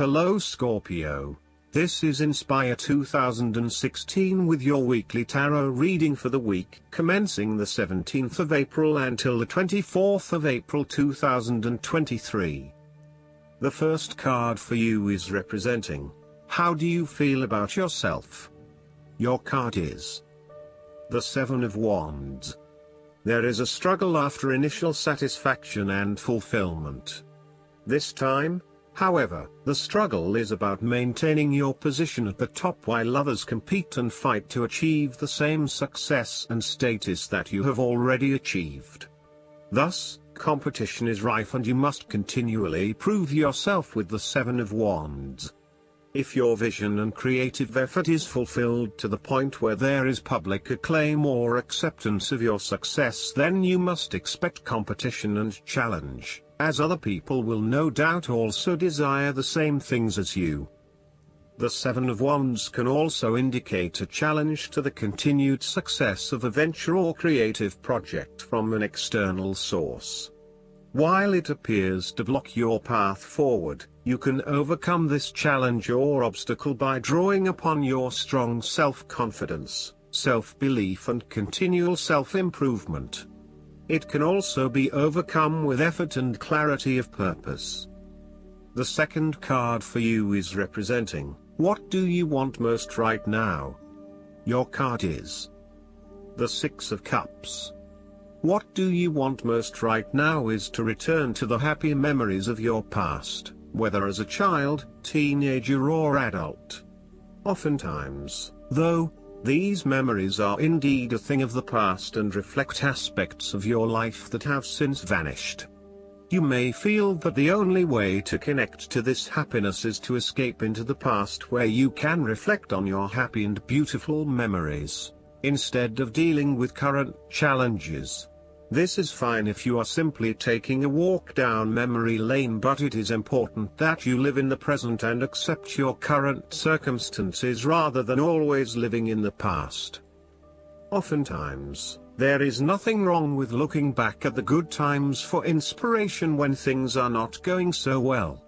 Hello Scorpio. This is Inspire 2016 with your weekly tarot reading for the week commencing the 17th of April until the 24th of April 2023. The first card for you is representing, how do you feel about yourself? Your card is the Seven of Wands. There is a struggle after initial satisfaction and fulfillment. This time, however, the struggle is about maintaining your position at the top while others compete and fight to achieve the same success and status that you have already achieved. Thus, competition is rife and you must continually prove yourself with the Seven of Wands. If your vision and creative effort is fulfilled to the point where there is public acclaim or acceptance of your success, then you must expect competition and challenge, as other people will no doubt also desire the same things as you. The Seven of Wands can also indicate a challenge to the continued success of a venture or creative project from an external source. While it appears to block your path forward, you can overcome this challenge or obstacle by drawing upon your strong self-confidence, self-belief and continual self-improvement. It can also be overcome with effort and clarity of purpose. The second card for you is representing, what do you want most right now? Your card is the Six of Cups. What do you want most right now is to return to the happy memories of your past, whether as a child, teenager or adult. Oftentimes, though, these memories are indeed a thing of the past and reflect aspects of your life that have since vanished. You may feel that the only way to connect to this happiness is to escape into the past where you can reflect on your happy and beautiful memories, instead of dealing with current challenges. This is fine if you are simply taking a walk down memory lane, but it is important that you live in the present and accept your current circumstances rather than always living in the past. Oftentimes, there is nothing wrong with looking back at the good times for inspiration when things are not going so well.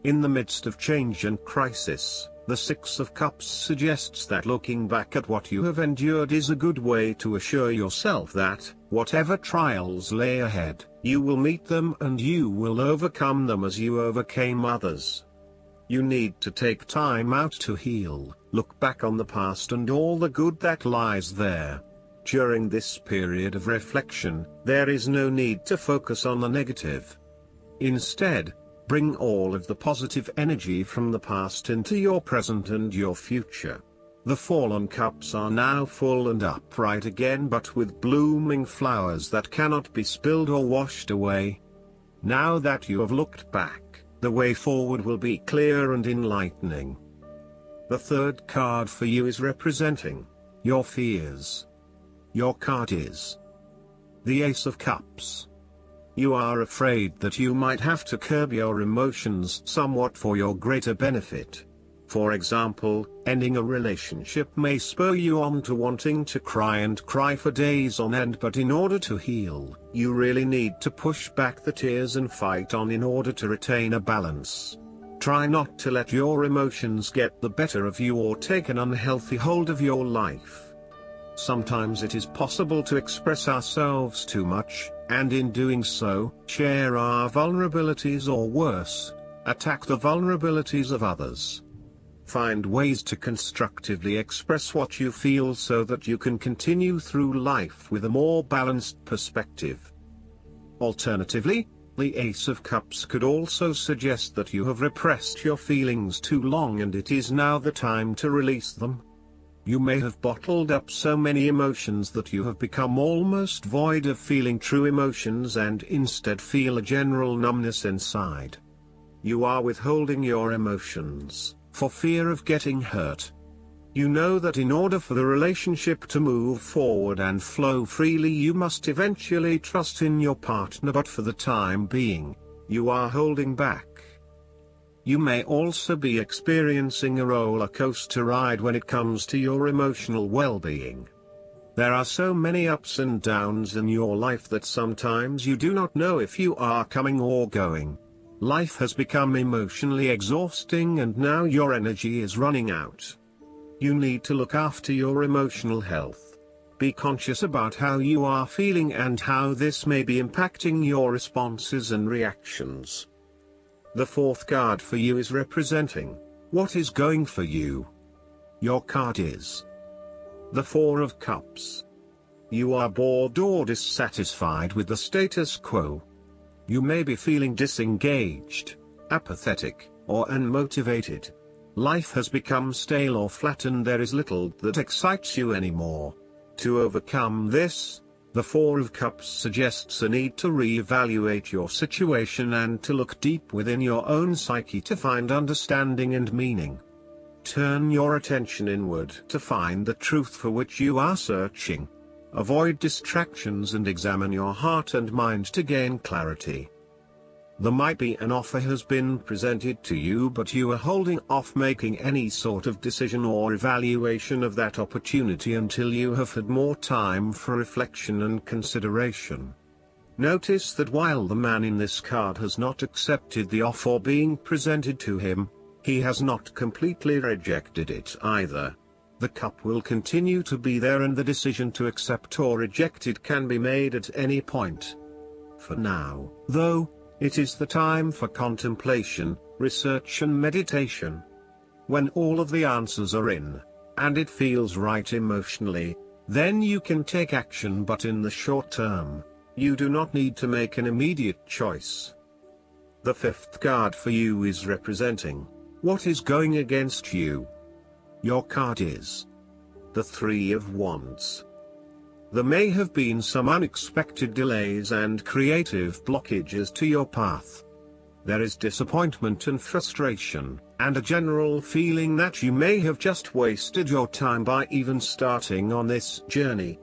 In the midst of change and crisis, the Six of Cups suggests that looking back at what you have endured is a good way to assure yourself that, whatever trials lay ahead, you will meet them and you will overcome them as you overcame others. You need to take time out to heal, look back on the past and all the good that lies there. During this period of reflection, there is no need to focus on the negative. Instead, bring all of the positive energy from the past into your present and your future. The fallen cups are now full and upright again, but with blooming flowers that cannot be spilled or washed away. Now that you have looked back, the way forward will be clear and enlightening. The third card for you is representing your fears. Your card is the Ace of Cups. You are afraid that you might have to curb your emotions somewhat for your greater benefit. For example, ending a relationship may spur you on to wanting to cry for days on end, but in order to heal, you really need to push back the tears and fight on in order to retain a balance. Try not to let your emotions get the better of you or take an unhealthy hold of your life. Sometimes it is possible to express ourselves too much, and in doing so, share our vulnerabilities or worse, attack the vulnerabilities of others. Find ways to constructively express what you feel so that you can continue through life with a more balanced perspective. Alternatively, the Ace of Cups could also suggest that you have repressed your feelings too long and it is now the time to release them. You may have bottled up so many emotions that you have become almost void of feeling true emotions and instead feel a general numbness inside. You are withholding your emotions, for fear of getting hurt. You know that in order for the relationship to move forward and flow freely, you must eventually trust in your partner, but for the time being, you are holding back. You may also be experiencing a roller coaster ride when it comes to your emotional well-being. There are so many ups and downs in your life that sometimes you do not know if you are coming or going. Life has become emotionally exhausting and now your energy is running out. You need to look after your emotional health. Be conscious about how you are feeling and how this may be impacting your responses and reactions. The fourth card for you is representing what is going for you. Your card is the Four of Cups. You are bored or dissatisfied with the status quo. You may be feeling disengaged, apathetic, or unmotivated. Life has become stale or flat and there is little that excites you anymore. To overcome this, the Four of Cups suggests a need to re-evaluate your situation and to look deep within your own psyche to find understanding and meaning. Turn your attention inward to find the truth for which you are searching. Avoid distractions and examine your heart and mind to gain clarity. There might be an offer has been presented to you but you are holding off making any sort of decision or evaluation of that opportunity until you have had more time for reflection and consideration. Notice that while the man in this card has not accepted the offer being presented to him, he has not completely rejected it either. The cup will continue to be there and the decision to accept or reject it can be made at any point. For now, though, it is the time for contemplation, research and meditation. When all of the answers are in, and it feels right emotionally, then you can take action, but in the short term, you do not need to make an immediate choice. The fifth card for you is representing what is going against you. Your card is the Three of Wands. There may have been some unexpected delays and creative blockages to your path. There is disappointment and frustration, and a general feeling that you may have just wasted your time by even starting on this journey.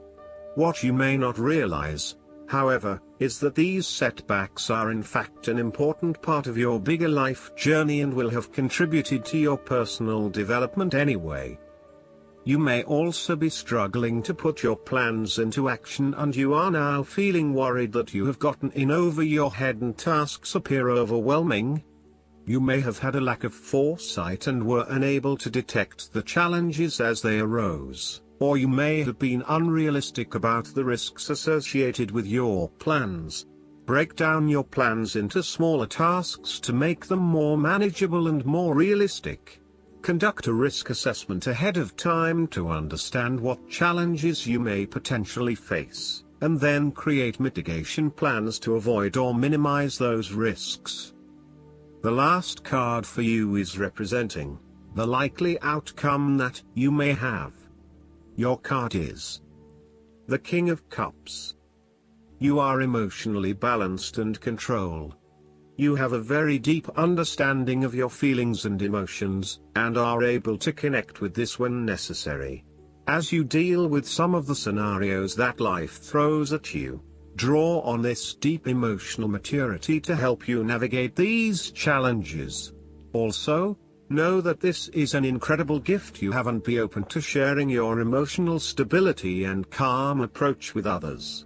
What you may not realize, however, is that these setbacks are in fact an important part of your bigger life journey and will have contributed to your personal development anyway. You may also be struggling to put your plans into action and you are now feeling worried that you have gotten in over your head and tasks appear overwhelming. You may have had a lack of foresight and were unable to detect the challenges as they arose, or you may have been unrealistic about the risks associated with your plans. Break down your plans into smaller tasks to make them more manageable and more realistic. Conduct a risk assessment ahead of time to understand what challenges you may potentially face, and then create mitigation plans to avoid or minimize those risks. The last card for you is representing the likely outcome that you may have. Your card is the King of Cups. You are emotionally balanced and controlled. You have a very deep understanding of your feelings and emotions, and are able to connect with this when necessary. As you deal with some of the scenarios that life throws at you, draw on this deep emotional maturity to help you navigate these challenges. Also, know that this is an incredible gift you have and be open to sharing your emotional stability and calm approach with others.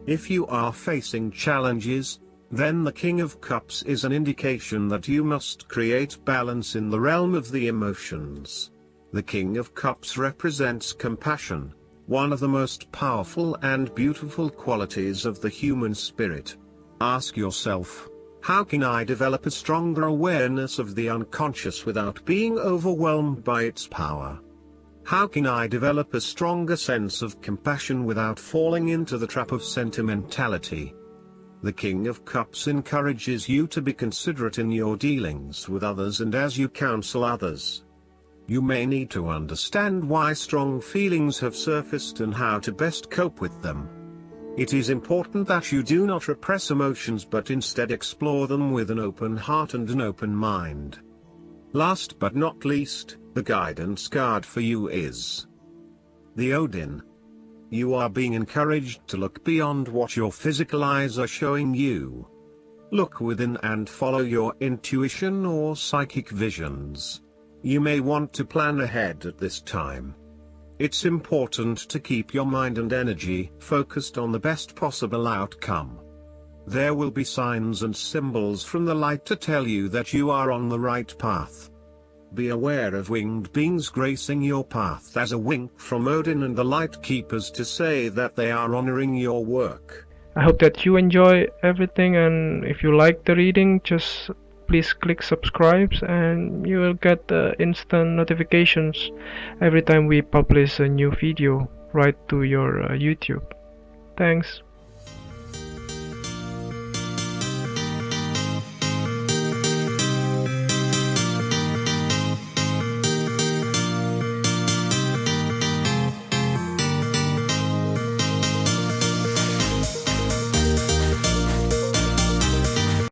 If you are facing challenges, then the King of Cups is an indication that you must create balance in the realm of the emotions. The King of Cups represents compassion, one of the most powerful and beautiful qualities of the human spirit. Ask yourself, how can I develop a stronger awareness of the unconscious without being overwhelmed by its power? How can I develop a stronger sense of compassion without falling into the trap of sentimentality? The King of Cups encourages you to be considerate in your dealings with others and as you counsel others. You may need to understand why strong feelings have surfaced and how to best cope with them. It is important that you do not repress emotions but instead explore them with an open heart and an open mind. Last but not least, the guidance card for you is the Odin. You are being encouraged to look beyond what your physical eyes are showing you. Look within and follow your intuition or psychic visions. You may want to plan ahead at this time. It's important to keep your mind and energy focused on the best possible outcome. There will be signs and symbols from the light to tell you that you are on the right path. Be aware of winged beings gracing your path as a wink from Odin and the Light Keepers to say that they are honoring your work. I hope that you enjoy everything, and if you like the reading, just please click subscribe and you will get instant notifications every time we publish a new video right to your YouTube. Thanks.